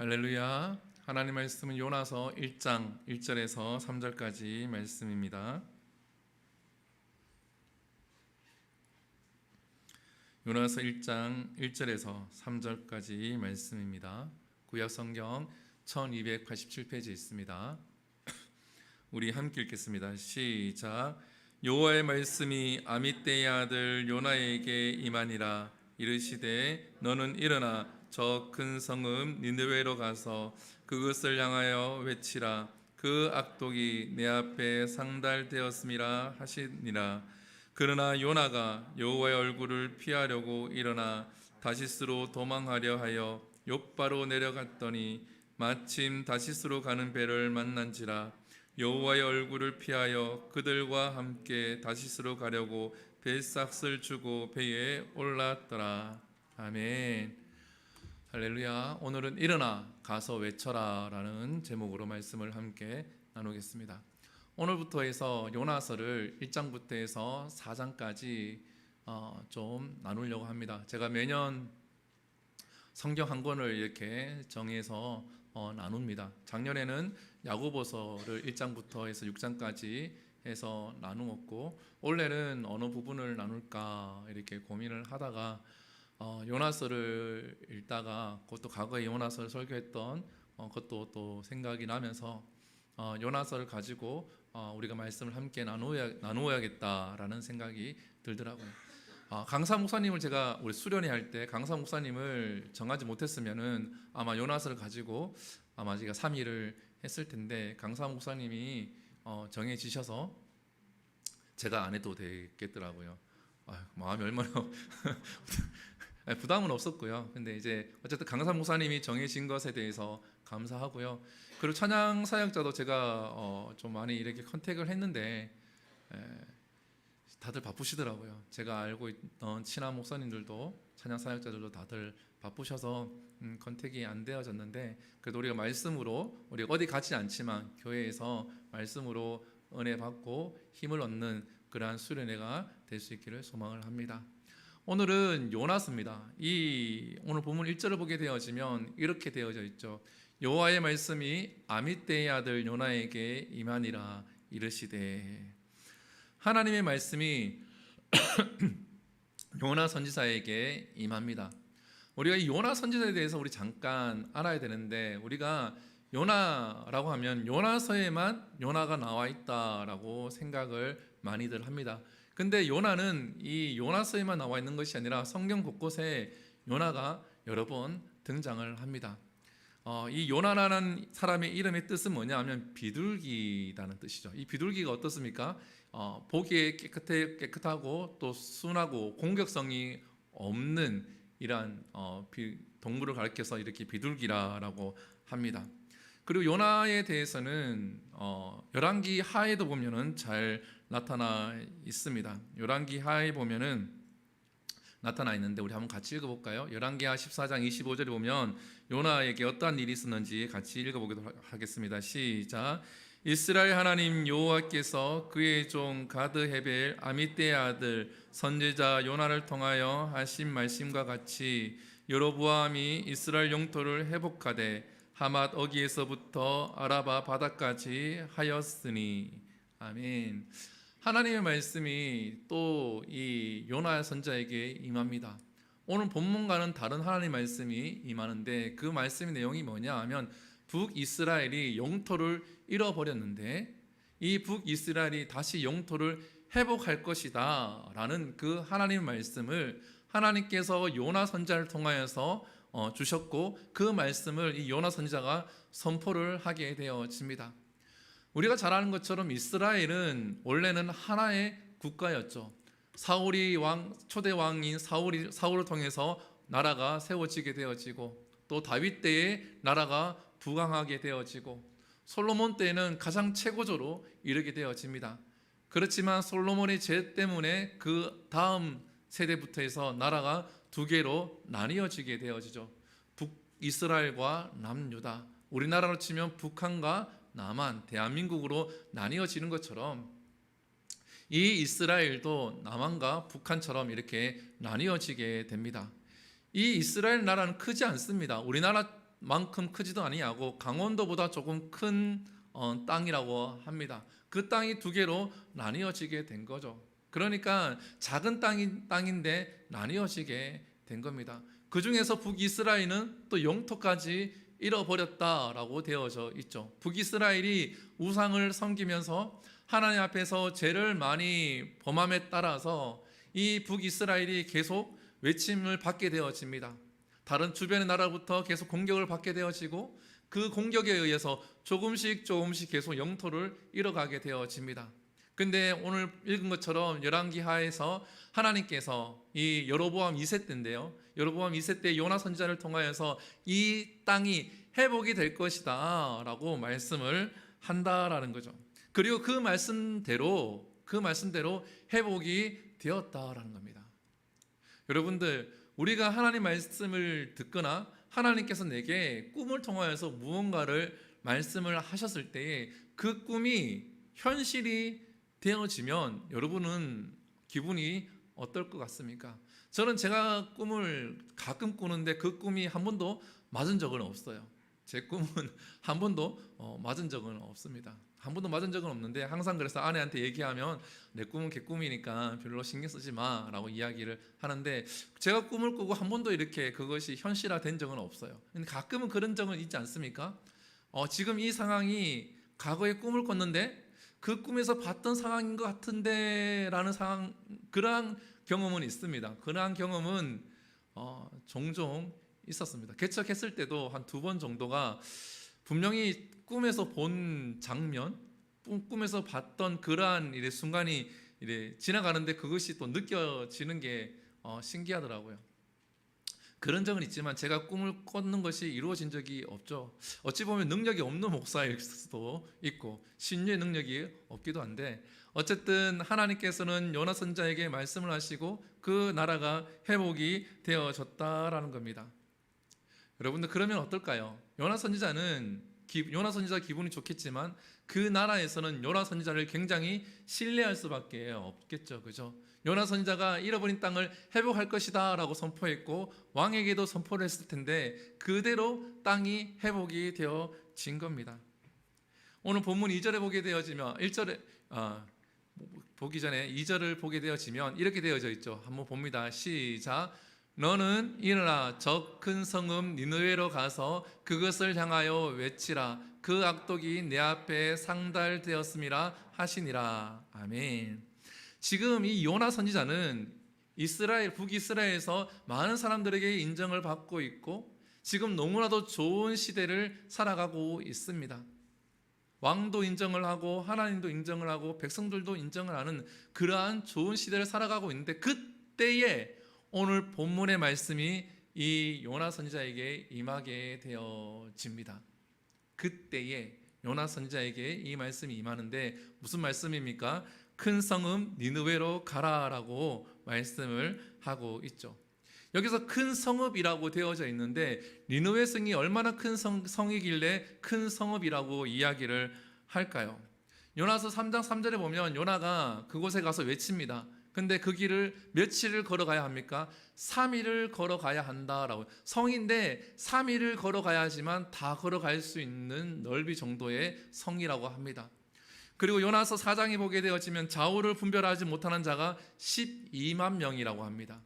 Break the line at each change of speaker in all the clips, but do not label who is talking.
할렐루야. 하나님 말씀은 요나서 1장 1절에서 3절까지 말씀입니다. 요나서 1장 1절에서 3절까지 말씀입니다. 구약 성경 1287페이지에 있습니다. 우리 함께 읽겠습니다. 시작. 여호와의 말씀이 아미떼의 아들 요나에게 임하니라. 이르시되 너는 일어나 저 큰 성읍 니느웨로 가서 그것을 향하여 외치라. 그 악독이 내 앞에 상달되었음이라 하시니라. 그러나 요나가 여호와의 얼굴을 피하려고 일어나 다시스로 도망하려 하여 욥바로 내려갔더니 마침 다시스로 가는 배를 만난지라. 여호와의 얼굴을 피하여 그들과 함께 다시스로 가려고 배삭을 주고 배에 올랐더라. 아멘. 할렐루야. 오늘은 일어나 가서 외쳐라 라는 제목으로 말씀을 함께 나누겠습니다. 오늘부터 해서 요나서를 1장부터 해서 4장까지 좀 나누려고 합니다. 제가 매년 성경 한 권을 이렇게 정해서 나눕니다. 작년에는 야고보서를 1장부터 해서 6장까지 해서 나누었고, 올해는 어느 부분을 나눌까 이렇게 고민을 하다가 요나서를 읽다가 그것도 과거에 요나서를 설교했던 그것도 또 생각이 나면서 요나서를 가지고 우리가 말씀을 함께 나누어야겠다라는 생각이 들더라고요. 강사 목사님을 제가 우리 수련회 할 때 강사 목사님을 정하지 못했으면은 아마 요나서를 가지고 아마 제가 3일을 했을 텐데, 강사 목사님이 정해지셔서 제가 안 해도 되겠더라고요. 마음이 얼마나 부담은 없었고요. 근데 이제 어쨌든 강사 목사님이 정해진 것에 대해서 감사하고요. 그리고 찬양 사역자도 제가 좀 많이 이렇게 컨택을 했는데 다들 바쁘시더라고요. 제가 알고 있던 친한 목사님들도 찬양 사역자들도 다들 바쁘셔서 컨택이 안 되어졌는데, 그래도 우리가 말씀으로, 우리가 어디 가지 않지만 교회에서 말씀으로 은혜 받고 힘을 얻는 그러한 수련회가 될 수 있기를 소망을 합니다. 오늘은 요나서입니다. 오늘 본문 1절을 보게 되어지면 이렇게 되어져 있죠. 여호와의 말씀이 아미떼의 아들 요나에게 임하니라. 이르시되. 하나님의 말씀이 요나 선지자에게 임합니다. 우리가 이 요나 선지자에 대해서 우리 잠깐 알아야 되는데, 우리가 요나라고 하면 요나서에만 요나가 나와 있다라고 생각을 많이들 합니다. 근데 요나는 이 요나서에만 나와 있는 것이 아니라 성경 곳곳에 요나가 여러 번 등장을 합니다. 이 요나라는 사람의 이름의 뜻은 뭐냐 하면 비둘기라는 뜻이죠. 이 비둘기가 어떻습니까? 보기에 깨끗하고 또 순하고 공격성이 없는 이러한 동물을 가리켜서 이렇게 비둘기라고 합니다. 그리고 요나에 대해서는 열왕기 하에도 보면은 잘 나타나 있습니다. 열왕기 하에 보면은 나타나 있는데 우리 한번 같이 읽어볼까요? 열왕기하 14장 25절에 보면 요나에게 어떠한 일이 있었는지 같이 읽어보도록 하겠습니다. 시작. 이스라엘 하나님 여호와께서 그의 종 가드 헤벨 아미떼의 아들 선지자 요나를 통하여 하신 말씀과 같이 여로보암이 이스라엘 영토를 회복하되 하맛 어기에서부터 아라바 바다까지 하였으니. 아멘. 하나님의 말씀이 또 이 요나 선지자에게 임합니다. 오늘 본문과는 다른 하나님의 말씀이 임하는데, 그 말씀의 내용이 뭐냐 하면 북이스라엘이 영토를 잃어버렸는데 이 북이스라엘이 다시 영토를 회복할 것이다 라는 그 하나님의 말씀을 하나님께서 요나 선지자를 통하여서 주셨고, 그 말씀을 이 요나 선지자가 선포를 하게 되어집니다. 우리가 잘 아는 것처럼 이스라엘은 원래는 하나의 국가였죠. 사울이 초대 왕인 사울을 통해서 나라가 세워지게 되어지고, 또 다윗 때에 나라가 부강하게 되어지고, 솔로몬 때에는 가장 최고조로 이르게 되어집니다. 그렇지만 솔로몬의 죄 때문에 그 다음 세대부터 해서 나라가 두 개로 나뉘어지게 되어지죠. 북이스라엘과 남유다, 우리나라로 치면 북한과 남한, 대한민국으로 나뉘어지는 것처럼 이 이스라엘도 남한과 북한처럼 이렇게 나뉘어지게 됩니다. 이 이스라엘 나라는 크지 않습니다. 우리나라 만큼 크지도 아니하고 강원도보다 조금 큰 땅이라고 합니다. 그 땅이 두 개로 나뉘어지게 된 거죠. 그러니까 작은 땅인데 나뉘어지게 된 겁니다. 그 중에서 북이스라엘은 또 영토까지 잃어버렸다라고 되어져 있죠. 북이스라엘이 우상을 섬기면서 하나님 앞에서 죄를 많이 범함에 따라서 이 북이스라엘이 계속 외침을 받게 되어집니다. 다른 주변의 나라부터 계속 공격을 받게 되어지고 그 공격에 의해서 조금씩 계속 영토를 잃어가게 되어집니다. 근데 오늘 읽은 것처럼 열왕기하에서 하나님께서 이 여로보암 2세 때인데요. 여로보암 2세 때 요나 선지자를 통하여서 이 땅이 회복이 될 것이다 라고 말씀을 한다라는 거죠. 그리고 그 말씀대로 회복이 되었다라는 겁니다. 여러분들, 우리가 하나님 말씀을 듣거나 하나님께서 내게 꿈을 통하여서 무언가를 말씀을 하셨을 때에 그 꿈이 현실이 되어지면 여러분은 기분이 어떨 것 같습니까? 저는 제가 꿈을 가끔 꾸는데 그 꿈이 한 번도 맞은 적은 없어요. 제 꿈은 한 번도 맞은 적은 없습니다. 한 번도 맞은 적은 없는데 항상 그래서 아내한테 얘기하면 내 꿈은 개꿈이니까 별로 신경 쓰지 마라고 이야기를 하는데 제가 꿈을 꾸고 한 번도 이렇게 그것이 현실화된 적은 없어요. 근데 가끔은 그런 적은 있지 않습니까? 지금 이 상황이 과거에 꿈을 꿨는데 그 꿈에서 봤던 상황인 것 같은데 라는 상황, 그러한 경험은 있습니다. 그러한 경험은 종종 있었습니다. 개척했을 때도 한 2번 정도가 분명히 꿈에서 본 장면, 꿈에서 봤던 그러한 순간이 지나가는데 그것이 또 느껴지는 게 신기하더라고요. 그런 적은 있지만 제가 꿈을 꿨는 것이 이루어진 적이 없죠. 어찌 보면 능력이 없는 목사일 수도 있고 신유의 능력이 없기도 한데 어쨌든 하나님께서는 요나 선지자에게 말씀을 하시고 그 나라가 회복이 되어졌다라는 겁니다. 여러분들, 그러면 어떨까요? 요나 선지자 기분이 좋겠지만 그 나라에서는 요나 선지자를 굉장히 신뢰할 수밖에 없겠죠. 그죠? 요나 선지자가 잃어버린 땅을 회복할 것이다 라고 선포했고 왕에게도 선포를 했을 텐데 그대로 땅이 회복이 되어진 겁니다. 오늘 본문 2절에 보게 되어지면 1절에 보기 전에 2절을 보게 되어지면 이렇게 되어져 있죠. 한번 봅니다. 시작. 너는 일어나 저 큰 성읍 니느웨로 가서 그것을 향하여 외치라. 그 악독이 내 앞에 상달되었음이라 하시니라. 아멘. 지금 이 요나 선지자는 북이스라엘에서 많은 사람들에게 인정을 받고 있고 지금 너무나도 좋은 시대를 살아가고 있습니다. 왕도 인정을 하고 하나님도 인정을 하고 백성들도 인정을 하는 그러한 좋은 시대를 살아가고 있는데 그때에 오늘 본문의 말씀이 이 요나 선지자에게 임하게 되어집니다. 그때에 요나 선지자에게 이 말씀이 임하는데 무슨 말씀입니까? 큰 성읍 니느웨로 가라라고 말씀을 하고 있죠. 여기서 큰 성읍이라고 되어져 있는데 니느웨 성이 얼마나 큰 성이길래 큰 성읍이라고 이야기를 할까요? 요나서 3장 3절에 보면 요나가 그곳에 가서 외칩니다. 근데 그 길을 며칠을 걸어가야 합니까? 3일을 걸어가야 한다라고. 성인데 3일을 걸어가야지만 다 걸어갈 수 있는 넓이 정도의 성이라고 합니다. 그리고 요나서 4장에 보게 되어지면 좌우를 분별하지 못하는 자가 12만 명이라고 합니다.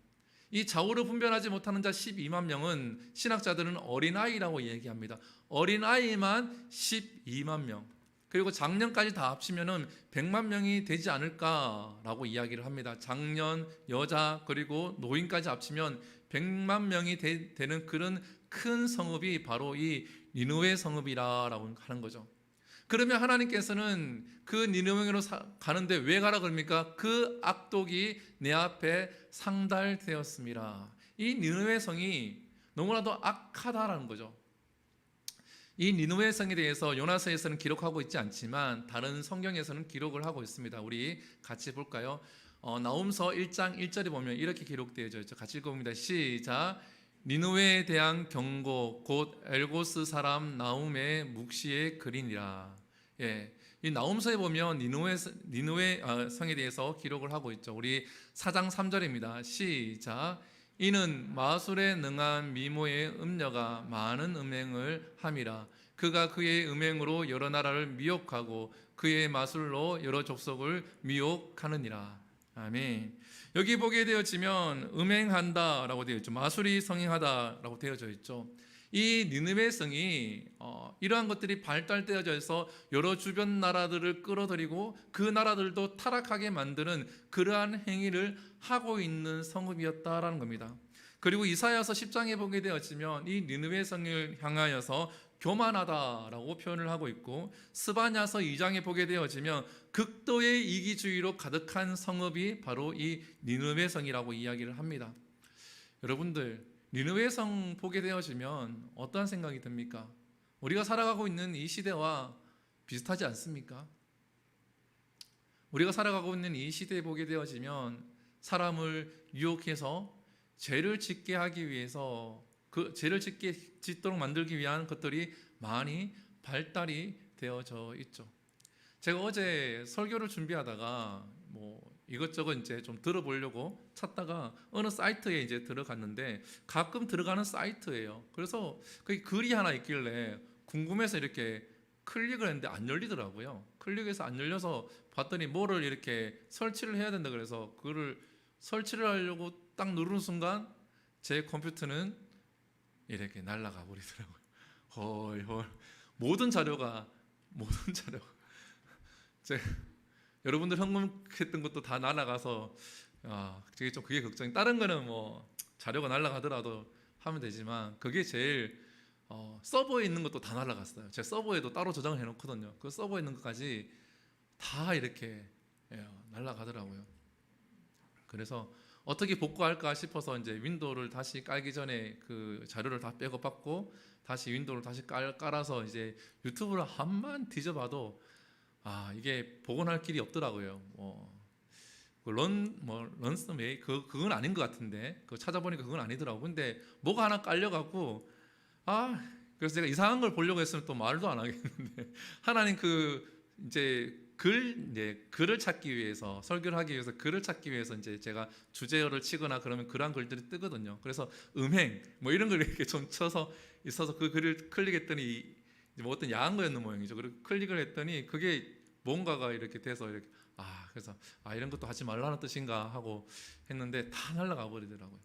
이 좌우를 분별하지 못하는 자 12만 명은 신학자들은 어린아이라고 얘기합니다. 어린아이만 12만 명. 그리고 장년까지 다 합치면은 100만 명이 되지 않을까라고 이야기를 합니다. 장년, 여자, 그리고 노인까지 합치면 100만 명이 되는 그런 큰 성읍이 바로 이 니느웨 성읍이라고 하는 거죠. 그러면 하나님께서는 그 니느웨로 가는데 왜 가라 그럽니까? 그 악독이 내 앞에 상달되었습니다. 이 니느웨 성이 너무나도 악하다라는 거죠. 이 니느웨 성에 대해서 요나서에서는 기록하고 있지 않지만 다른 성경에서는 기록을 하고 있습니다. 우리 같이 볼까요? 나훔서 1장 1절에 보면 이렇게 기록되어져 있죠. 같이 읽어봅니다. 시작. 니느웨에 대한 경고 곧 엘고스 사람 나훔의 묵시의 글이니라. 예, 이 나훔서에 보면 니느웨 성에 대해서 기록을 하고 있죠. 우리 4장 3절입니다. 시작. 이는 마술에 능한 미모의 음녀가 많은 음행을 함이라. 그가 그의 음행으로 여러 나라를 미혹하고 그의 마술로 여러 족속을 미혹하느니라. 아멘. 여기 보게 되어지면 음행한다라고 되어 있죠. 마술이 성행하다라고 되어져 있죠. 이 니느웨 성이 이러한 것들이 발달되어져 있어 여러 주변 나라들을 끌어들이고 그 나라들도 타락하게 만드는 그러한 행위를 하고 있는 성읍이었다라는 겁니다. 그리고 이사야서 10장에 보게 되어지면 이 니느웨 성을 향하여서 교만하다라고 표현을 하고 있고, 스바냐서 2장에 보게 되어지면 극도의 이기주의로 가득한 성읍이 바로 이 니느웨 성이라고 이야기를 합니다. 여러분들, 니느웨 성 보게 되어지면 어떠한 생각이 듭니까? 우리가 살아가고 있는 이 시대와 비슷하지 않습니까? 우리가 살아가고 있는 이 시대에 보게 되어지면 사람을 유혹해서 죄를 짓게 하기 위해서 그 죄를 짓도록 만들기 위한 것들이 많이 발달이 되어져 있죠. 제가 어제 설교를 준비하다가 이것저것 이제 좀 들어보려고 찾다가 어느 사이트에 이제 들어갔는데, 가끔 들어가는 사이트예요. 그래서 거기 글이 하나 있길래 궁금해서 이렇게 클릭을 했는데 안 열리더라고요. 클릭해서 안 열려서 봤더니 뭐를 이렇게 설치를 해야 된다 그래서 그거를 설치를 하려고 딱 누르는 순간 제 컴퓨터는 이렇게 날아가 버리더라고요. 헐. 모든 자료가 여러분들 현금했던 것도 다 날아가서 되게 좀 그게 걱정이. 다른 거는 자료가 날아가더라도 하면 되지만 그게 제일 서버에 있는 것도 다 날아갔어요. 제 서버에도 따로 저장을 해놓거든요. 그 서버에 있는 것까지 다 이렇게 날아가더라고요. 그래서 어떻게 복구할까 싶어서 이제 윈도우를 다시 깔기 전에 그 자료를 다 백업받고 다시 윈도우를 다시 깔아서 이제 유튜브를 한번 뒤져봐도 이게 복원할 길이 없더라고요. 런스메이 그건 아닌 것 같은데, 그거 찾아보니까 그건 아니더라고. 근데 뭐가 하나 깔려갖고 그래서 제가 이상한 걸 보려고 했으면 또 말도 안 하겠는데 하나님 이제 글을 찾기 위해서, 설교를 하기 위해서 글을 찾기 위해서 이제 제가 주제어를 치거나 그러면 그런 글들이 뜨거든요. 그래서 음행 이런 걸 이렇게 좀 쳐서 있어서 그 글을 클릭했더니 어떤 야한 거였는 모양이죠. 그리고 클릭을 했더니 그게 뭔가가 이렇게 돼서 이렇게 그래서 이런 것도 하지 말라는 뜻인가 하고 했는데 다 날아가 버리더라고요.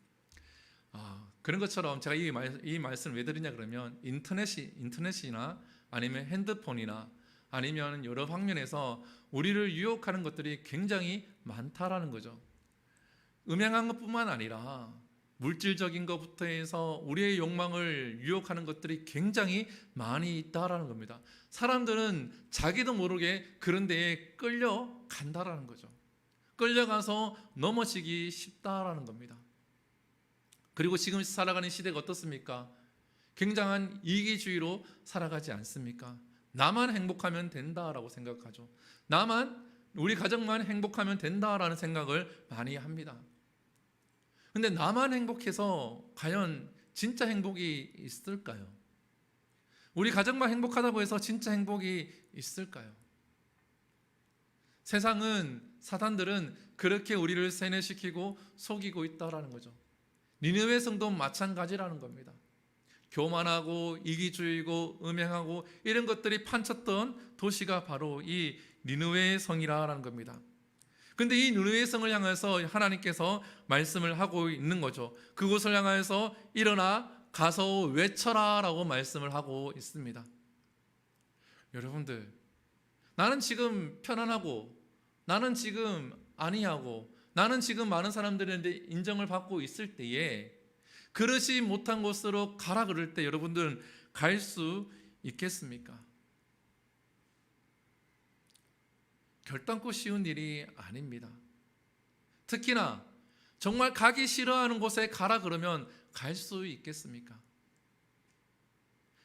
그런 것처럼 제가 이 말씀을 왜 드리냐 그러면 인터넷이나 아니면 핸드폰이나 아니면 여러 방면에서 우리를 유혹하는 것들이 굉장히 많다라는 거죠. 음행한 것뿐만 아니라 물질적인 것부터 해서 우리의 욕망을 유혹하는 것들이 굉장히 많이 있다라는 겁니다. 사람들은 자기도 모르게 그런 데에 끌려간다라는 거죠. 끌려가서 넘어지기 쉽다라는 겁니다. 그리고 지금 살아가는 시대가 어떻습니까? 굉장한 이기주의로 살아가지 않습니까? 나만 행복하면 된다라고 생각하죠. 우리 가정만 행복하면 된다라는 생각을 많이 합니다. 근데 나만 행복해서 과연 진짜 행복이 있을까요? 우리 가정만 행복하다고 해서 진짜 행복이 있을까요? 사단들은 그렇게 우리를 세뇌시키고 속이고 있다라는 거죠. 니느웨 성도 마찬가지라는 겁니다. 교만하고 이기주의고 음행하고 이런 것들이 판쳤던 도시가 바로 이 니느웨 성이라는 겁니다. 근데 이 니느웨 성을 향해서 하나님께서 말씀을 하고 있는 거죠. 그곳을 향해서 일어나 가서 외쳐라 라고 말씀을 하고 있습니다. 여러분들, 나는 지금 편안하고, 나는 지금 안이하고, 나는 지금 많은 사람들한테 인정을 받고 있을 때에 그러지 못한 곳으로 가라 그럴 때 여러분들은 갈 수 있겠습니까? 결단코 쉬운 일이 아닙니다. 특히나 정말 가기 싫어하는 곳에 가라 그러면 갈 수 있겠습니까?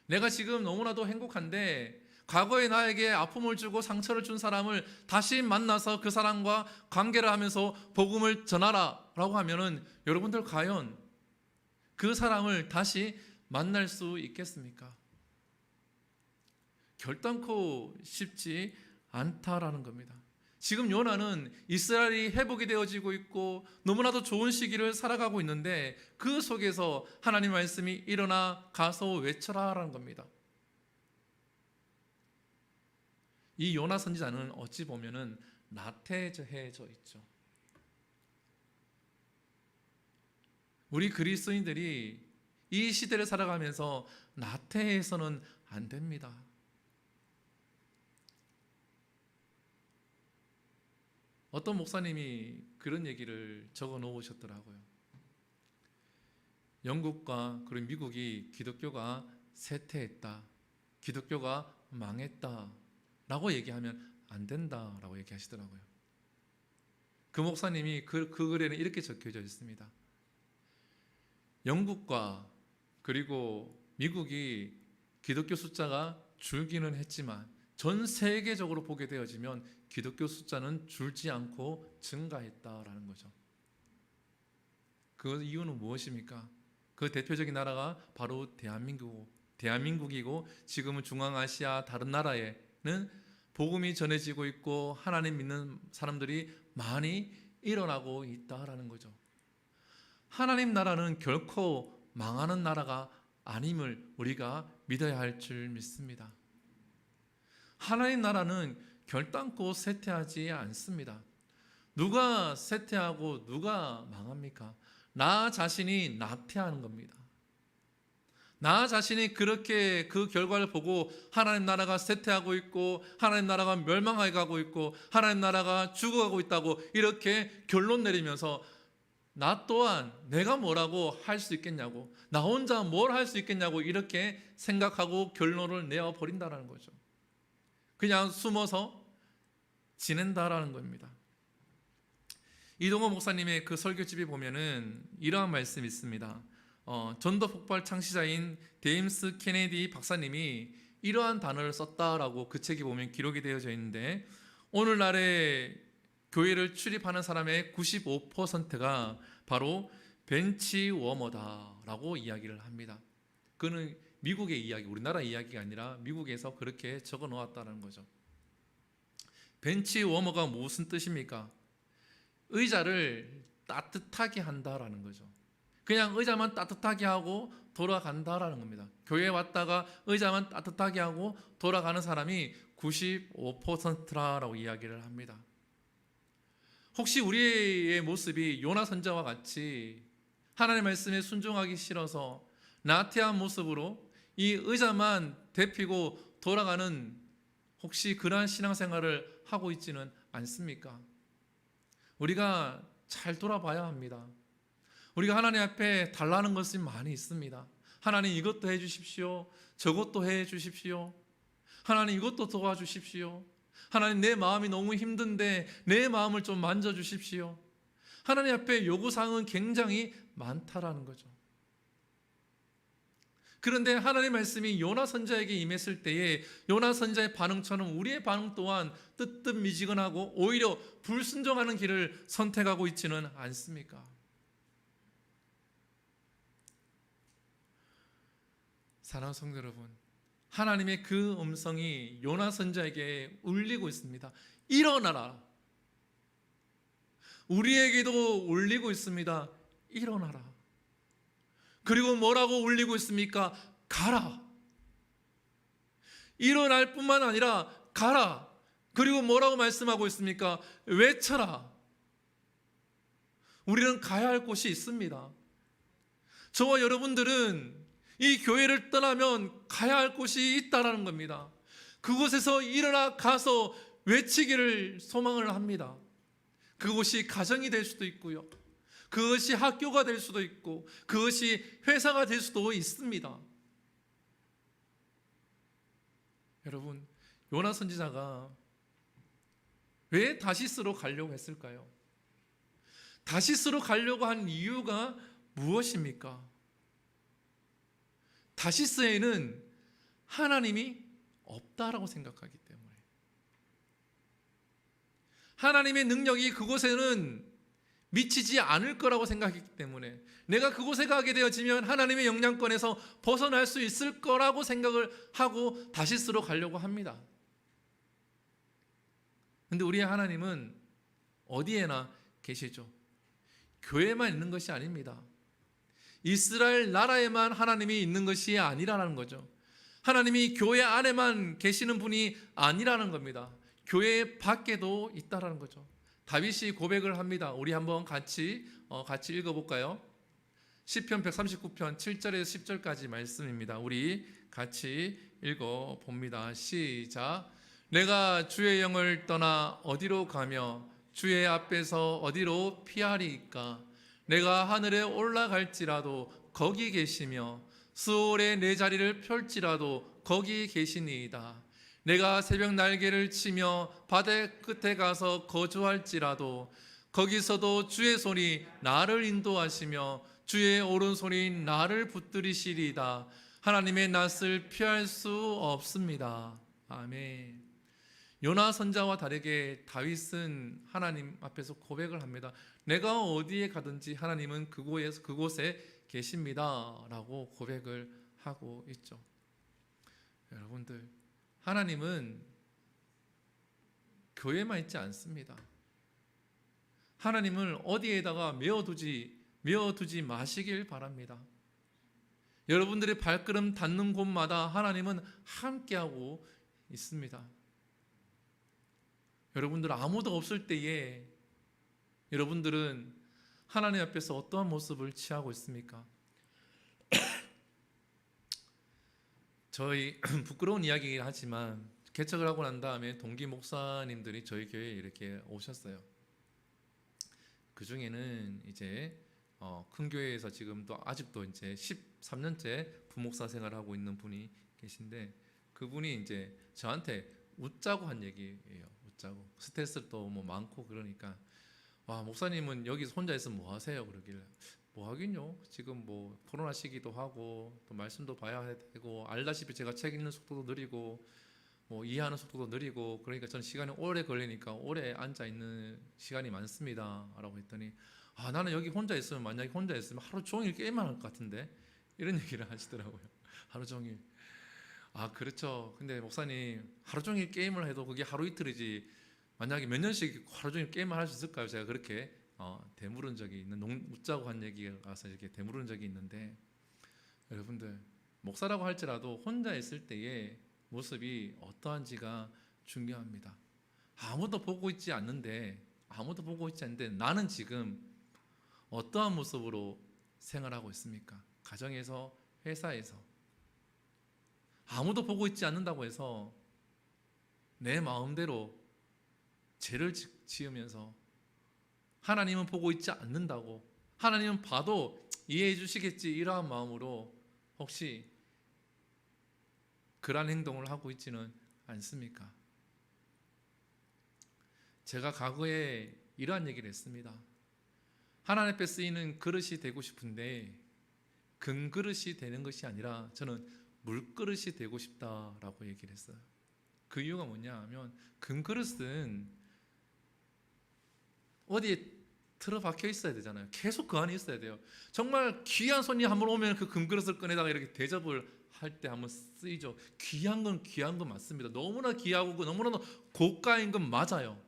내가 지금 너무나도 행복한데 과거에 나에게 아픔을 주고 상처를 준 사람을 다시 만나서 그 사람과 관계를 하면서 복음을 전하라 라고 하면은 여러분들 과연 그 사람을 다시 만날 수 있겠습니까? 결단코 쉽지 않다라는 겁니다. 지금 요나는 이스라엘이 회복이 되어지고 있고 너무나도 좋은 시기를 살아가고 있는데 그 속에서 하나님 말씀이 일어나 가서 외쳐라라는 겁니다. 이 요나 선지자는 어찌 보면은 나태해져 있죠. 우리 그리스도인들이 이 시대를 살아가면서 나태해서는 안 됩니다. 어떤 목사님이 그런 얘기를 적어 놓으셨더라고요. 영국과 그리고 미국이 기독교가 쇠퇴했다, 기독교가 망했다 라고 얘기하면 안 된다라고 얘기하시더라고요. 그 목사님이 그 글에는 이렇게 적혀져 있습니다. 영국과 그리고 미국이 기독교 숫자가 줄기는 했지만 전 세계적으로 보게 되어지면 기독교 숫자는 줄지 않고 증가했다라는 거죠. 그 이유는 무엇입니까? 그 대표적인 나라가 바로 대한민국이고 지금은 중앙아시아 다른 나라에는 복음이 전해지고 있고 하나님 믿는 사람들이 많이 일어나고 있다라는 거죠. 하나님 나라는 결코 망하는 나라가 아님을 우리가 믿어야 할 줄 믿습니다. 하나님 나라는 결단코 쇠퇴하지 않습니다. 누가 쇠퇴하고 누가 망합니까? 나 자신이 나태하는 겁니다. 나 자신이 그렇게 그 결과를 보고 하나님 나라가 쇠퇴하고 있고 하나님 나라가 멸망해 가고 있고 하나님 나라가 죽어가고 있다고 이렇게 결론 내리면서 나 또한 내가 뭐라고 할 수 있겠냐고, 나 혼자 뭘 할 수 있겠냐고 이렇게 생각하고 결론을 내어버린다는 거죠. 그냥 숨어서 지낸다라는 겁니다. 이동호 목사님의 그 설교집에 보면은 이러한 말씀이 있습니다. 전도 폭발 창시자인 데임스 케네디 박사님이 이러한 단어를 썼다라고 그 책에 보면 기록이 되어져 있는데, 오늘날의 교회를 출입하는 사람의 95%가 바로 벤치워머다라고 이야기를 합니다. 그는 미국의 이야기, 우리나라 이야기가 아니라 미국에서 그렇게 적어 놓았다는 거죠. 벤치워머가 무슨 뜻입니까? 의자를 따뜻하게 한다라는 거죠. 그냥 의자만 따뜻하게 하고 돌아간다라는 겁니다. 교회에 왔다가 의자만 따뜻하게 하고 돌아가는 사람이 95%라고 이야기를 합니다. 혹시 우리의 모습이 요나 선지자와 같이 하나님의 말씀에 순종하기 싫어서 나태한 모습으로 이 의자만 데피고 돌아가는 혹시 그러한 신앙생활을 하고 있지는 않습니까? 우리가 잘 돌아봐야 합니다. 우리가 하나님 앞에 달라는 것이 많이 있습니다. 하나님 이것도 해 주십시오. 저것도 해 주십시오. 하나님 이것도 도와주십시오. 하나님 내 마음이 너무 힘든데 내 마음을 좀 만져주십시오. 하나님 앞에 요구사항은 굉장히 많다라는 거죠. 그런데 하나님의 말씀이 요나 선지자에게 임했을 때에 요나 선지자의 반응처럼 우리의 반응 또한 뜨뜻미지근하고 오히려 불순종하는 길을 선택하고 있지는 않습니까? 사랑하는 성도 여러분, 하나님의 그 음성이 요나 선지자에게 울리고 있습니다. 일어나라. 우리에게도 울리고 있습니다. 일어나라. 그리고 뭐라고 울리고 있습니까? 가라. 일어날 뿐만 아니라 가라. 그리고 뭐라고 말씀하고 있습니까? 외쳐라. 우리는 가야 할 곳이 있습니다. 저와 여러분들은 이 교회를 떠나면 가야 할 곳이 있다라는 겁니다. 그곳에서 일어나 가서 외치기를 소망을 합니다. 그곳이 가정이 될 수도 있고요. 그것이 학교가 될 수도 있고 그것이 회사가 될 수도 있습니다. 여러분, 요나 선지자가 왜 다시스로 가려고 했을까요? 다시스로 가려고 한 이유가 무엇입니까? 다시스에는 하나님이 없다라고 생각하기 때문에, 하나님의 능력이 그곳에는 미치지 않을 거라고 생각했기 때문에, 내가 그곳에 가게 되어지면 하나님의 영향권에서 벗어날 수 있을 거라고 생각을 하고 다시스로 가려고 합니다. 근데 우리의 하나님은 어디에나 계시죠. 교회만 있는 것이 아닙니다. 이스라엘 나라에만 하나님이 있는 것이 아니라는 거죠. 하나님이 교회 안에만 계시는 분이 아니라는 겁니다. 교회 밖에도 있다라는 거죠. 다윗이 고백을 합니다. 우리 한번 같이 읽어볼까요? 시편 139편 7절에서 10절까지 말씀입니다. 우리 같이 읽어봅니다. 시작. 내가 주의 영을 떠나 어디로 가며 주의 앞에서 어디로 피하리이까? 내가 하늘에 올라갈지라도 거기 계시며 수월에 내 자리를 펼지라도 거기 계시니이다. 내가 새벽 날개를 치며 바다 끝에 가서 거주할지라도 거기서도 주의 손이 나를 인도하시며 주의 오른손이 나를 붙들이시리이다. 하나님의 낯을 피할 수 없습니다. 아멘. 요나 선자와 다르게 다윗은 하나님 앞에서 고백을 합니다. 내가 어디에 가든지 하나님은 그곳에 계십니다 라고 고백을 하고 있죠. 여러분들, 하나님은 교회만 있지 않습니다. 하나님을 어디에다가 메어두지 마시길 바랍니다. 여러분들의 발걸음 닿는 곳마다 하나님은 함께하고 있습니다. 여러분들 아무도 없을 때에 여러분들은 하나님 앞에서 어떠한 모습을 취하고 있습니까? 저희 부끄러운 이야기이긴 하지만 개척을 하고 난 다음에 동기 목사님들이 저희 교회에 이렇게 오셨어요. 그 중에는 이제 큰 교회에서 지금도 아직도 이제 13년째 부목사 생활을 하고 있는 분이 계신데, 그분이 이제 저한테 웃자고 한 얘기예요. 웃자고. 스트레스도 뭐 많고 그러니까, 와, 목사님은 여기서 혼자 있으면 뭐 하세요? 그러길래, 뭐 하긴요, 지금 뭐 코로나 시기도 하고 또 말씀도 봐야 되고, 알다시피 제가 책 읽는 속도도 느리고 뭐 이해하는 속도도 느리고, 그러니까 저는 시간이 오래 걸리니까 오래 앉아 있는 시간이 많습니다 라고 했더니, 나는 여기 혼자 있으면, 만약에 혼자 있으면 하루 종일 게임만 할 것 같은데, 이런 얘기를 하시더라고요. 하루 종일. 그렇죠. 근데 목사님, 하루 종일 게임을 해도 그게 하루 이틀이지 만약에 몇 년씩 하루 종일 게임을 할 수 있을까요? 제가 그렇게 되물은 적이 있는, 웃자고 한 얘기가서 이렇게 되물은 적이 있는데, 여러분들, 목사라고 할지라도 혼자 있을 때의 모습이 어떠한지가 중요합니다. 아무도 보고 있지 않는데 나는 지금 어떠한 모습으로 생활하고 있습니까? 가정에서, 회사에서. 아무도 보고 있지 않는다고 해서 내 마음대로 죄를 지으면서, 하나님은 보고 있지 않는다고, 하나님은 봐도 이해해 주시겠지, 이러한 마음으로 혹시 그러한 행동을 하고 있지는 않습니까? 제가 과거에 이러한 얘기를 했습니다. 하나님 앞에 쓰이는 그릇이 되고 싶은데 금그릇이 되는 것이 아니라 저는 물그릇이 되고 싶다라고 얘기를 했어요. 그 이유가 뭐냐 하면, 금그릇은 어디에 틀어박혀 있어야 되잖아요. 계속 그 안에 있어야 돼요. 정말 귀한 손님 한 번 오면 그 금그릇을 꺼내다가 이렇게 대접을 할 때 한번 쓰이죠. 귀한 건 맞습니다. 너무나 귀하고 너무나 고가인 건 맞아요.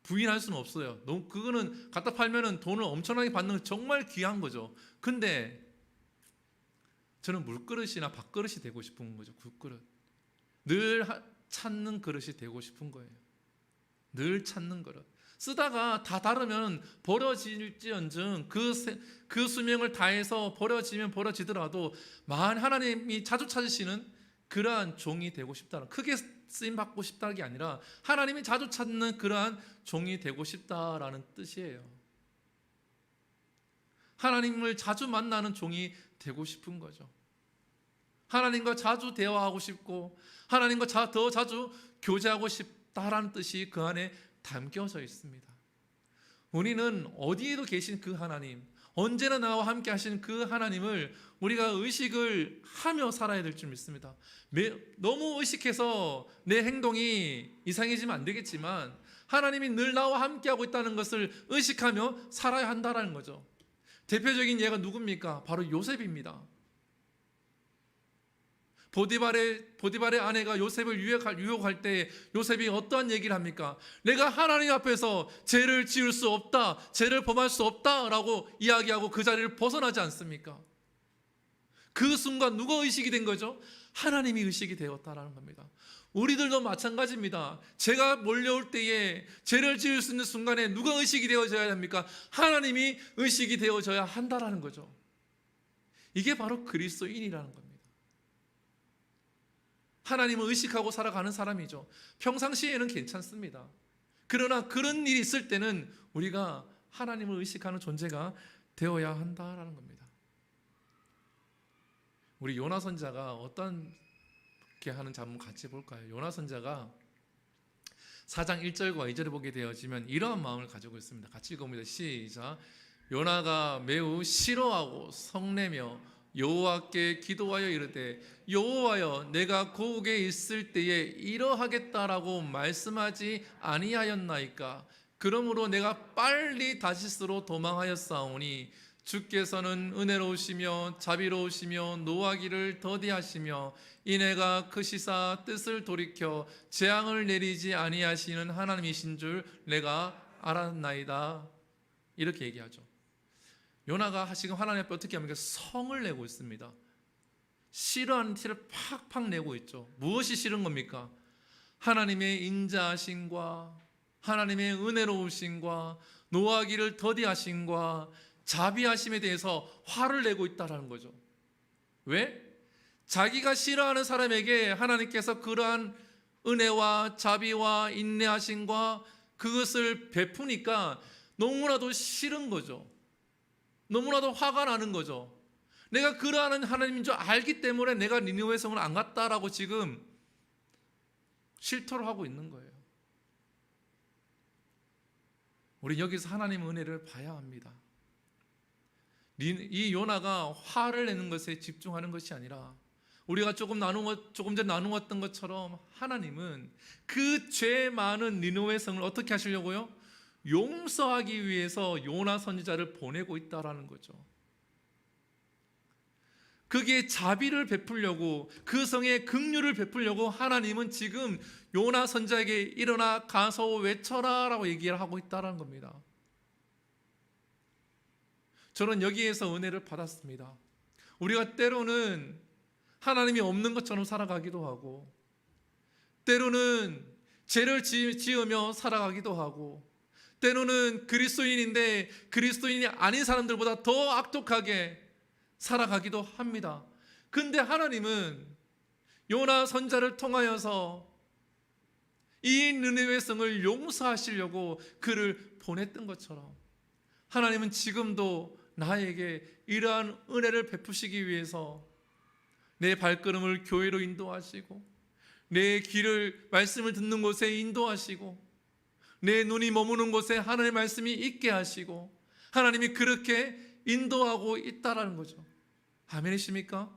부인할 수는 없어요. 그거는 갖다 팔면은 돈을 엄청나게 받는 정말 귀한 거죠. 근데 저는 물그릇이나 밥그릇이 되고 싶은 거죠. 국그릇. 늘 찾는 그릇이 되고 싶은 거예요. 늘 찾는 그릇. 쓰다가 다 다르면 버려질지언정 그 수명을 다해서 버려지더라도 하나님이 자주 찾으시는 그러한 종이 되고 싶다는, 크게 쓰임 받고 싶다는 게 아니라 하나님이 자주 찾는 그러한 종이 되고 싶다라는 뜻이에요. 하나님을 자주 만나는 종이 되고 싶은 거죠. 하나님과 자주 대화하고 싶고 하나님과 더 자주 교제하고 싶다라는 뜻이 그 안에 담겨져 있습니다. 우리는 어디에도 계신 그 하나님, 언제나 나와 함께 하시는 그 하나님을 우리가 의식을 하며 살아야 될 줄 믿습니다. 너무 의식해서 내 행동이 이상해지면 안 되겠지만, 하나님이 늘 나와 함께하고 있다는 것을 의식하며 살아야 한다는 거죠. 대표적인 예가 누굽니까? 바로 요셉입니다. 보디발의 아내가 요셉을 유혹할 때 요셉이 어떠한 얘기를 합니까? 내가 하나님 앞에서 죄를 지을 수 없다, 죄를 범할 수 없다라고 이야기하고 그 자리를 벗어나지 않습니까? 그 순간 누가 의식이 된 거죠? 하나님이 의식이 되었다라는 겁니다. 우리들도 마찬가지입니다. 죄가 몰려올 때에 죄를 지을 수 있는 순간에 누가 의식이 되어져야 합니까? 하나님이 의식이 되어져야 한다라는 거죠. 이게 바로 그리스도인이라는 겁니다. 하나님을 의식하고 살아가는 사람이죠. 평상시에는 괜찮습니다. 그러나 그런 일이 있을 때는 우리가 하나님을 의식하는 존재가 되어야 한다라는 겁니다. 우리 요나 선자가 어떻게 하는지 한번 같이 볼까요? 요나 선자가 4장 1절과 2절을 보게 되어지면 이러한 마음을 가지고 있습니다. 같이 읽어봅니다. 시작. 요나가 매우 싫어하고 성내며 여호와께 기도하여 이르되 여호와여 내가 고국에 있을 때에 이러하겠다라고 말씀하지 아니하였나이까. 그러므로 내가 빨리 다시스로 도망하였사오니 주께서는 은혜로우시며 자비로우시며 노하기를 더디하시며 이내가 크시사 뜻을 돌이켜 재앙을 내리지 아니하시는 하나님이신 줄 내가 알았나이다. 이렇게 얘기하죠. 요나가 지금 하나님 앞에 어떻게 합니까? 성을 내고 있습니다. 싫어하는 티를 팍팍 내고 있죠. 무엇이 싫은 겁니까? 하나님의 인자하심과 하나님의 은혜로우심과 노하기를 더디하심과 자비하심에 대해서 화를 내고 있다는 거죠. 왜? 자기가 싫어하는 사람에게 하나님께서 그러한 은혜와 자비와 인내하심과 그것을 베푸니까 너무나도 싫은 거죠. 너무나도 화가 나는 거죠. 내가 그러한 하나님인 줄 알기 때문에 내가 니느웨 성을 안 갔다라고 지금 실토를 하고 있는 거예요. 우리 여기서 하나님의 은혜를 봐야 합니다. 이 요나가 화를 내는 것에 집중하는 것이 아니라 우리가 조금 전에 나누었던 것처럼 하나님은 그 죄 많은 니느웨 성을 어떻게 하시려고요? 용서하기 위해서 요나 선지자를 보내고 있다라는 거죠. 거기에 자비를 베풀려고 그 성에 긍휼을 베풀려고 하나님은 지금 요나 선지자에게 일어나 가서 외쳐라라고 얘기를 하고 있다라는 겁니다. 저는 여기에서 은혜를 받았습니다. 우리가 때로는 하나님이 없는 것처럼 살아가기도 하고 때로는 죄를 지으며 살아가기도 하고 때로는 그리스도인인데 그리스도인이 아닌 사람들보다 더 악독하게 살아가기도 합니다. 근데 하나님은 요나 선지자를 통하여서 이 느느웨 성을 용서하시려고 그를 보냈던 것처럼 하나님은 지금도 나에게 이러한 은혜를 베푸시기 위해서 내 발걸음을 교회로 인도하시고 내 귀를 말씀을 듣는 곳에 인도하시고 내 눈이 머무는 곳에 하나님의 말씀이 있게 하시고 하나님이 그렇게 인도하고 있다라는 거죠. 아멘이십니까?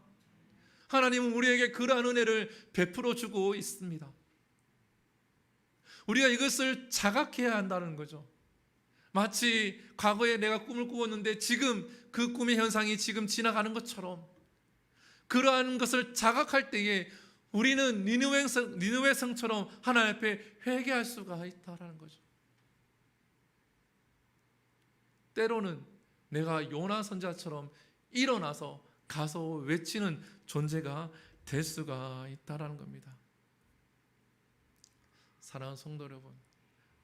하나님은 우리에게 그러한 은혜를 베풀어 주고 있습니다. 우리가 이것을 자각해야 한다는 거죠. 마치 과거에 내가 꿈을 꾸었는데 지금 그 꿈의 현상이 지금 지나가는 것처럼 그러한 것을 자각할 때에 우리는 니느웨 성처럼 하나님 앞에 회개할 수가 있다라는 거죠. 때로는 내가 요나 선지자처럼 일어나서 가서 외치는 존재가 될 수가 있다라는 겁니다. 사랑하는 성도 여러분,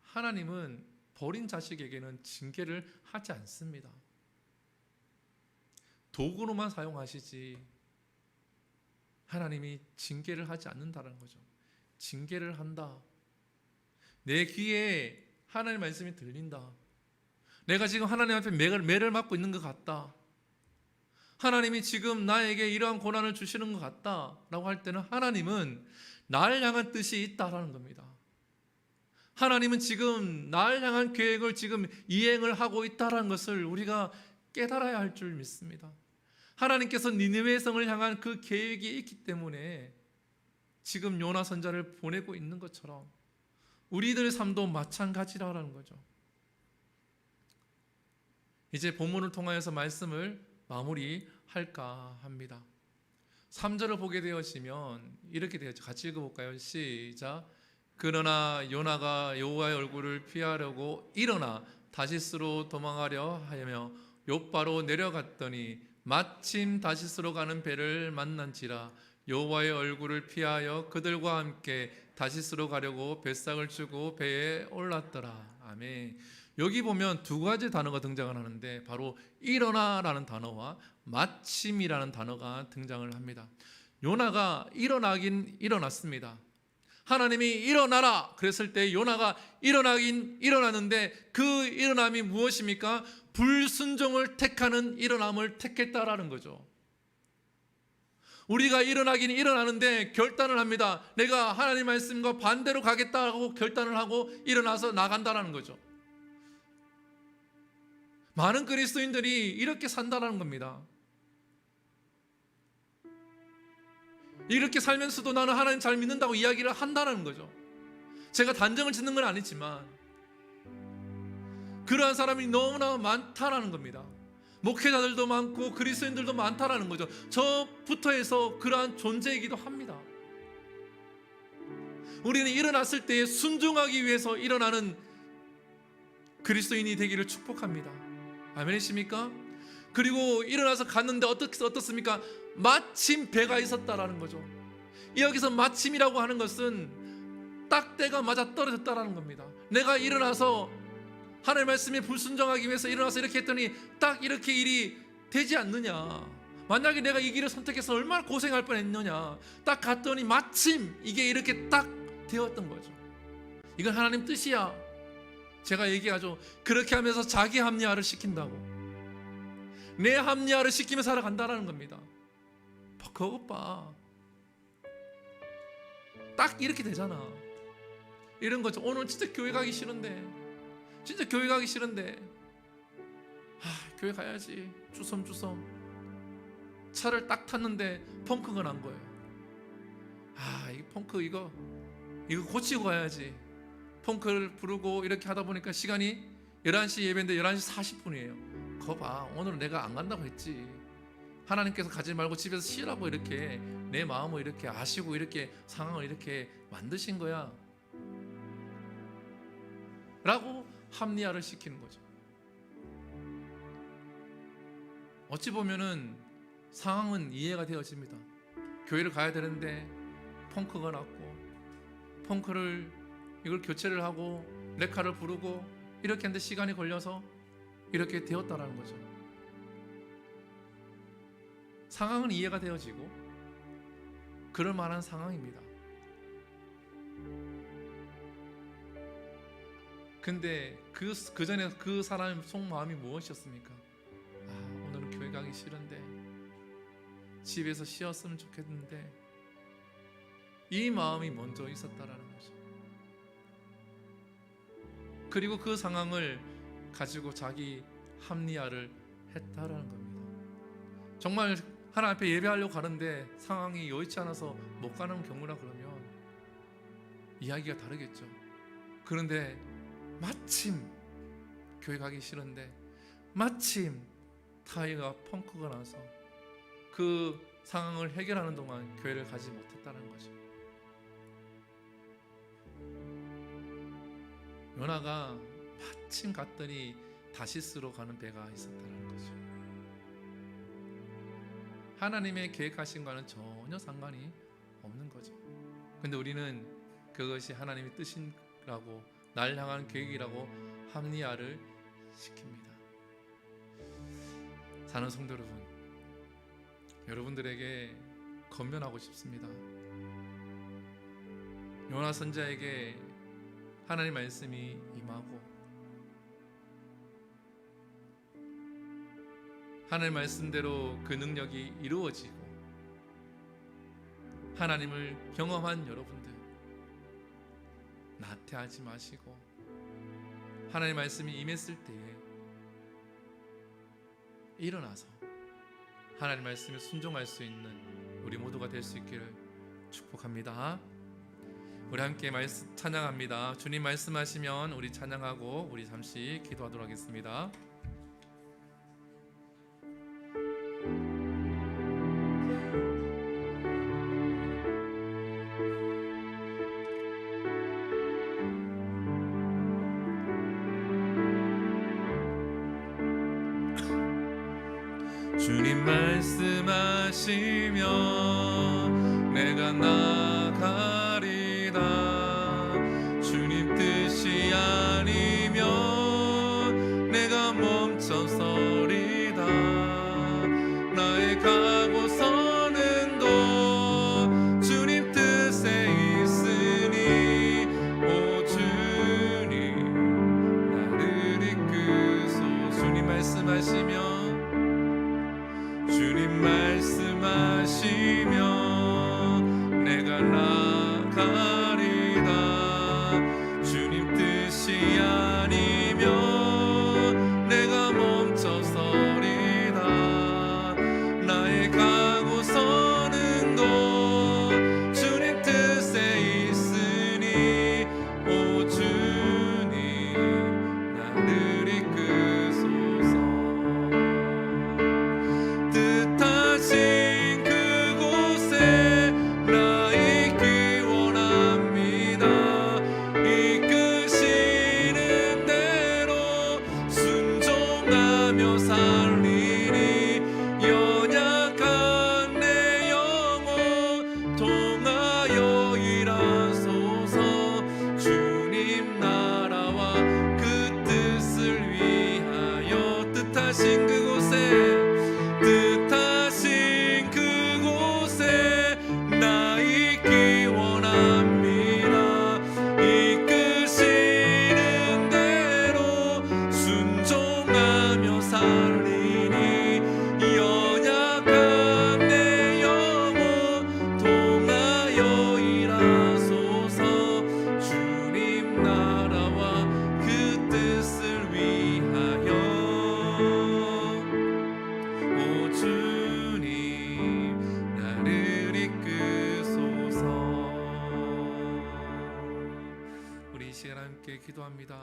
하나님은 버린 자식에게는 징계를 하지 않습니다. 도구로만 사용하시지 하나님이 징계를 하지 않는다는 거죠. 징계를 한다. 내 귀에 하나님의 말씀이 들린다. 내가 지금 하나님 앞에 매를 맞고 있는 것 같다. 하나님이 지금 나에게 이러한 고난을 주시는 것 같다라고 할 때는 하나님은 나를 향한 뜻이 있다라는 겁니다. 하나님은 지금 나를 향한 계획을 지금 이행을 하고 있다라는 것을 우리가 깨달아야 할 줄 믿습니다. 하나님께서 니느웨 성을 향한 그 계획이 있기 때문에 지금 요나 선지자를 보내고 있는 것처럼 우리들의 삶도 마찬가지라는 거죠. 이제 본문을 통하여서 말씀을 마무리할까 합니다. 3절을 보게 되어지면 이렇게 되었죠. 같이 읽어볼까요? 시작. 그러나 요나가 여호와의 얼굴을 피하려고 일어나 다시스로 도망하려 하며 욥바로 내려갔더니 마침 다시스로 가는 배를 만난지라. 여호와의 얼굴을 피하여 그들과 함께 다시스로 가려고 뱃삭을 주고 배에 올랐더라. 아멘. 여기 보면 두 가지 단어가 등장을 하는데 바로 일어나라는 단어와 마침이라는 단어가 등장을 합니다. 요나가 일어나긴 일어났습니다. 하나님이 일어나라 그랬을 때 요나가 일어나긴 일어났는데 그 일어남이 무엇입니까? 불순종을 택하는 일어남을 택했다라는 거죠. 우리가 일어나긴 일어나는데 결단을 합니다. 내가 하나님 말씀과 반대로 가겠다고 결단을 하고 일어나서 나간다라는 거죠. 많은 그리스도인들이 이렇게 산다라는 겁니다. 이렇게 살면서도 나는 하나님 잘 믿는다고 이야기를 한다는 거죠. 제가 단정을 짓는 건 아니지만 그러한 사람이 너무나 많다라는 겁니다. 목회자들도 많고 그리스도인들도 많다라는 거죠. 저부터 해서 그러한 존재이기도 합니다. 우리는 일어났을 때 순종하기 위해서 일어나는 그리스도인이 되기를 축복합니다. 아멘이십니까? 그리고 일어나서 갔는데 어떻습니까? 마침 배가 있었다라는 거죠. 여기서 마침이라고 하는 것은 딱 때가 맞아 떨어졌다라는 겁니다. 내가 일어나서 하나님의 말씀에 불순종하기 위해서 일어나서 이렇게 했더니 딱 이렇게 일이 되지 않느냐. 만약에 내가 이 길을 선택해서 얼마나 고생할 뻔했느냐. 딱 갔더니 마침 이게 이렇게 딱 되었던 거죠. 이건 하나님 뜻이야. 제가 얘기하죠. 그렇게 하면서 자기 합리화를 시킨다고. 내 합리화를 시키며 살아간다라는 겁니다. 그것 봐. 딱 이렇게 되잖아. 이런 거죠. 오늘 진짜 교회 가기 싫은데 교회 가야지. 주섬주섬 차를 딱 탔는데 펑크가 난 거예요. 이 펑크 이거 고치고 가야지. 펑크를 부르고 이렇게 하다 보니까 시간이 11시 예배인데 11시 40분이에요 그거 봐. 오늘은 내가 안 간다고 했지. 하나님께서 가지 말고 집에서 쉬라고 이렇게 내 마음을 이렇게 아시고 이렇게 상황을 이렇게 만드신 거야 라고 합리화를 시키는 거죠. 어찌 보면은 상황은 이해가 되어집니다. 교회를 가야 되는데 펑크가 났고 펑크를 이걸 교체를 하고 레카를 부르고 이렇게 하는데 시간이 걸려서 이렇게 되었다라는 거죠. 상황은 이해가 되어지고 그럴 만한 상황입니다. 근데 그 전에 그 사람의 속마음이 무엇이었습니까? 오늘은 교회 가기 싫은데 집에서 쉬었으면 좋겠는데 이 마음이 먼저 있었다라는 거죠. 그리고 그 상황을 가지고 자기 합리화를 했다라는 겁니다. 정말 하나님 앞에 예배하려고 가는데 상황이 여의치 않아서 못 가는 경우라 그러면 이야기가 다르겠죠. 그런데 마침 교회 가기 싫은데 마침 타이어가 펑크가 나서 그 상황을 해결하는 동안 교회를 가지 못했다는 거죠. 요나가 마침 갔더니 다시스로 가는 배가 있었다는 거죠. 하나님의 계획하신 것과는 전혀 상관이 없는 거죠. 근데 우리는 그것이 하나님의 뜻이라고 날 향한 계획이라고 합리화를 시킵니다. 사는 성도 여러분, 여러분들에게 권면하고 싶습니다. 요나 선지자에게 하나님 말씀이 임하고 하나님 말씀대로 그 능력이 이루어지고 하나님을 경험한 여러분들, 나태하지 마시고 하나님 말씀이 임했을 때에 일어나서 하나님 말씀에 순종할 수 있는 우리 모두가 될 수 있기를 축복합니다. 우리 함께 찬양합니다. 주님 말씀하시면 우리 찬양하고 우리 잠시 기도하도록 하겠습니다. 주님 말씀하시면 내가 나가리다. 주님 뜻이 아니면 내가 멈춰서리다. 나의 가고 서는 곳 주님 뜻에 있으니 오 주님 나를 이끄소. 주님 말씀하시면 주님 말씀하시면 내가 나가리다. 주님 뜻이 아니면 내가 멈춰서리다. 나의 가고 서는 곳 주님 뜻에 있으니 오 주님 나를 이끄소서. 뜻하신 그곳에 나 있기 원합니다. 이끄시는 대로 순종하며 살리니 연약한 내 영혼 통하여 일하소서. 주님 나라와 그 뜻을 위하여 뜻하신 그곳에 나 있기 원합니다. 이끄시는 대로 순종하며 살리니 연약한 내 영혼 통하여 일하소서. 주님 나라와 그 뜻을 위하여 오 주님 나를 이끄소서. 우리 이 시간 함께 기도합니다.